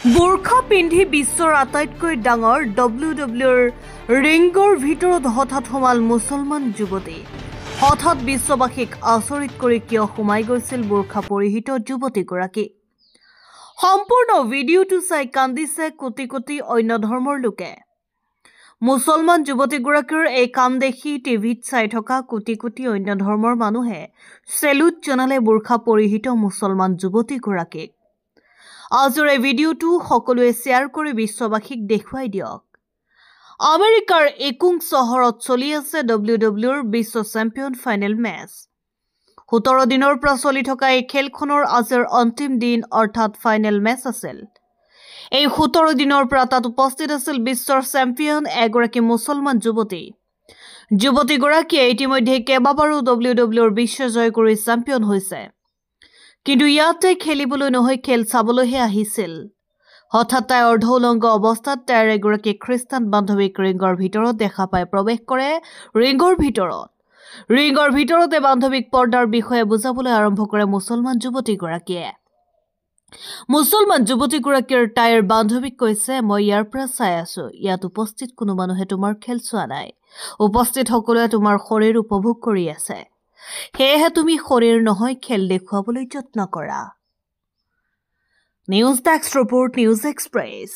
বোৰখা পিন্ধি বিশ্বৰ আটাইতকৈ ডাঙৰ WWEৰ ৰিংৰ ভিতৰত হঠাৎ সোমাল মুছলমান যুৱতী। হঠাৎ বিশ্ববাসীক আচৰিত কৰি কিয় সোমাই গৈছিল বোৰখা পৰিহিত যুৱতীগৰাকী। সম্পূৰ্ণ ভিডিঅ'টো চাই কান্দিছে কোটি কোটি অন্য ধৰ্মৰ লোকে। মুছলমান যুৱতীগৰাকীৰ এই কাম দেখি টিভিত চাই থকা কোটি কোটি অন্য ধৰ্মৰ মানুহে চেলুট জনালে বোৰখা পৰিহিত মুছলমান যুৱতীগৰাকীক। আজিৰ এই ভিডিঅ'টো সকলোৱে শ্বেয়াৰ কৰি বিশ্ববাসীক দেখুৱাই দিয়ক। আমেৰিকাৰ একুং চহৰত চলি আছে WWEৰ বিশ্ব চেম্পিয়ন ফাইনেল মেচ। 17 দিনৰ পৰা চলি থকা এই খেলখনৰ আজিৰ অন্তিম দিন অৰ্থাৎ ফাইনেল মেচ আছিল। এই 17 দিনৰ পৰা তাত উপস্থিত আছিল বিশ্বৰ চেম্পিয়ন এগৰাকী মুছলমান যুৱতী। যুৱতীগৰাকীয়ে ইতিমধ্যে কেইবাবাৰো WWEৰ বিশ্ব জয় কৰি চেম্পিয়ন হৈছে। কিন্তু ইয়াতে খেলিবলৈ নহয়, খেল চাবলৈহে আহিছিল। হঠাৎ তাই অৰ্ধ উলংগ অৱস্থাত তাইৰ এগৰাকী খ্ৰীষ্টান বান্ধৱীক ৰিঙৰ ভিতৰত দেখা পাই প্ৰৱেশ কৰে। ৰিঙৰ ভিতৰতে বান্ধৱীক পৰ্দাৰ বিষয়ে বুজাবলৈ আৰম্ভ কৰে মুছলমান যুৱতীগৰাকীয়ে। মুছলমান যুৱতীগৰাকীৰ তাইৰ বান্ধৱীক কৈছে, মই ইয়াৰ পৰা চাই আছো, ইয়াত উপস্থিত কোনো মানুহে তোমাৰ খেল চোৱা নাই। উপস্থিত সকলোৱে তোমাৰ শৰীৰ উপভোগ কৰি আছে। সেয়েহে তুমি শৰীৰ নহয়, খেল দেখুৱাবলৈ যত্ন কৰা। News desk report, news express.